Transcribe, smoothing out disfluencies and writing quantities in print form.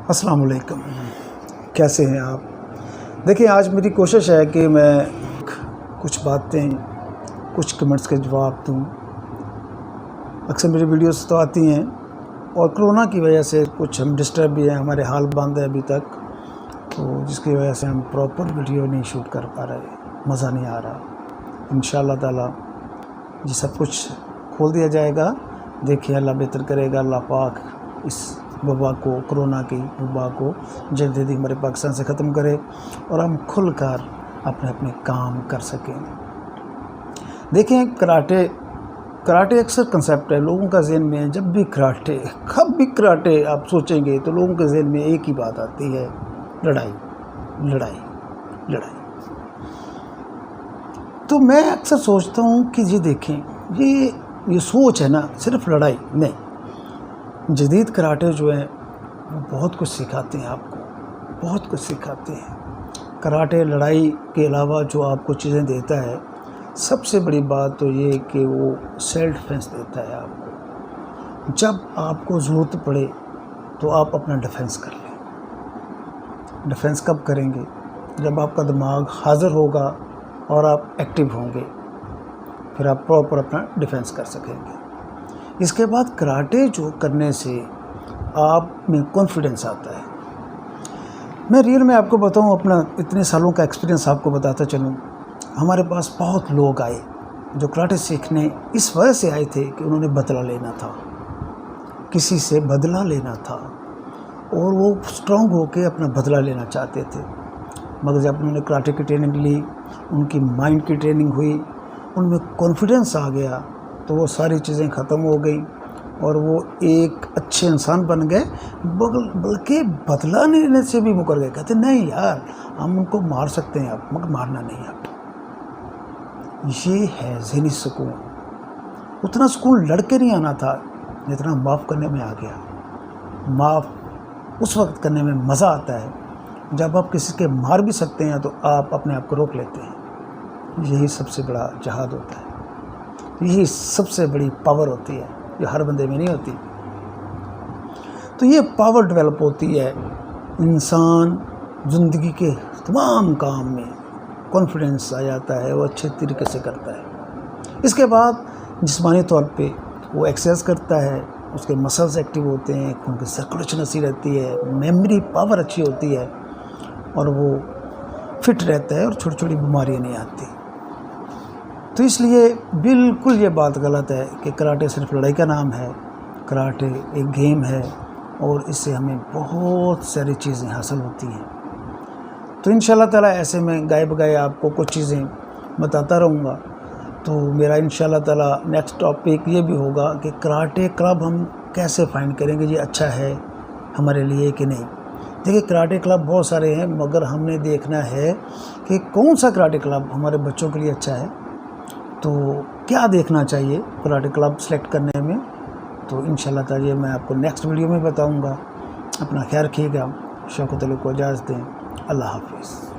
السلام علیکم، کیسے ہیں آپ؟ دیکھیں، آج میری کوشش ہے کہ میں کچھ باتیں، کچھ کمنٹس کے جواب دوں۔ اکثر میری ویڈیوز تو آتی ہیں اور کرونا کی وجہ سے کچھ ہم ڈسٹرب بھی ہیں، ہمارے حال بند ہے ابھی تک، تو جس کی وجہ سے ہم پراپر ویڈیو نہیں شوٹ کر پا رہے، مزہ نہیں آ رہا۔ انشاءاللہ تعالی یہ سب کچھ کھول دیا جائے گا۔ دیکھیں، اللہ بہتر کرے گا، اللہ پاک اس وبا کو، کرونا کی وبا کو جلدی ہمارے پاکستان سے ختم کرے اور ہم کھل کر اپنے کام کر سکیں۔ دیکھیں، کراٹے اکثر کنسیپٹ ہے لوگوں کا ذہن میں، جب بھی کراٹے آپ سوچیں گے تو لوگوں کے ذہن میں ایک ہی بات آتی ہے، لڑائی۔ تو میں اکثر سوچتا ہوں کہ یہ دیکھیں، یہ سوچ ہے نا، صرف لڑائی نہیں۔ جدید کراٹے جو ہیں وہ بہت کچھ سکھاتے ہیں، آپ کو بہت کچھ سکھاتے ہیں۔ کراٹے لڑائی کے علاوہ جو آپ کو چیزیں دیتا ہے، سب سے بڑی بات تو یہ کہ وہ سیلف ڈیفنس دیتا ہے آپ کو۔ جب آپ کو ضرورت پڑے تو آپ اپنا ڈیفنس کر لیں۔ ڈیفنس کب کریں گے؟ جب آپ کا دماغ حاضر ہوگا اور آپ ایکٹیو ہوں گے، پھر آپ پراپر اپنا ڈیفنس کر سکیں گے۔ اس کے بعد کراٹے جو کرنے سے آپ میں کانفیڈنس آتا ہے۔ میں ریئل میں آپ کو بتاؤں، اپنا اتنے سالوں کا ایکسپیرینس آپ کو بتاتا چلوں۔ ہمارے پاس بہت لوگ آئے جو کراٹے سیکھنے اس وجہ سے آئے تھے کہ انہوں نے بدلہ لینا تھا، کسی سے بدلہ لینا تھا، اور وہ اسٹرانگ ہو کے اپنا بدلہ لینا چاہتے تھے۔ مگر جب انہوں نے کراٹے کی ٹریننگ لی، ان کی مائنڈ کی ٹریننگ ہوئی، ان میں کانفیڈنس آ گیا، تو وہ ساری چیزیں ختم ہو گئیں اور وہ ایک اچھے انسان بن گئے، بلکہ بدلہ لینے سے بھی مکر گئے۔ کہتے نہیں یار، ہم ان کو مار سکتے ہیں اب، مگر مارنا نہیں اب۔ یہ ہے ذہنی سکون۔ اتنا سکون لڑ کے نہیں آنا تھا جتنا معاف کرنے میں آ گیا۔ معاف اس وقت کرنے میں مزہ آتا ہے جب آپ کسی کے مار بھی سکتے ہیں تو آپ اپنے آپ کو روک لیتے ہیں۔ یہی سب سے بڑا جہاد ہوتا ہے، یہی سب سے بڑی پاور ہوتی ہے جو ہر بندے میں نہیں ہوتی۔ تو یہ پاور ڈیولپ ہوتی ہے، انسان زندگی کے تمام کام میں کانفیڈنس آ جاتا ہے، وہ اچھے طریقے سے کرتا ہے۔ اس کے بعد جسمانی طور پہ وہ ایکسرسائز کرتا ہے، اس کے مسلز ایکٹیو ہوتے ہیں، خون کی سرکولیشن اچھی رہتی ہے، میموری پاور اچھی ہوتی ہے، اور وہ فٹ رہتا ہے اور چھوٹی چھوٹی بیماریاں نہیں آتی۔ تو اس لیے بالکل یہ بات غلط ہے کہ کراٹے صرف لڑائی کا نام ہے۔ کراٹے ایک گیم ہے اور اس سے ہمیں بہت ساری چیزیں حاصل ہوتی ہیں۔ تو انشاءاللہ تعالی ایسے میں گائے بگائے آپ کو کچھ چیزیں بتاتا رہوں گا۔ تو میرا انشاءاللہ تعالی نیکسٹ ٹاپک یہ بھی ہوگا کہ کراٹے کلب ہم کیسے فائنڈ کریں گے، یہ اچھا ہے ہمارے لیے کہ نہیں۔ دیکھیے، کراٹے کلب بہت سارے ہیں، مگر ہم نے دیکھنا ہے کہ کون سا کراٹے کلب ہمارے بچوں کے لیے اچھا ہے۔ تو کیا دیکھنا چاہیے کراٹے کلب سلیکٹ کرنے میں، تو انشاءاللہ تعالی میں آپ کو نیکسٹ ویڈیو میں بتاؤں گا۔ اپنا خیال رکھیے گا، شوق و تعلق کو اجازت دیں۔ اللہ حافظ۔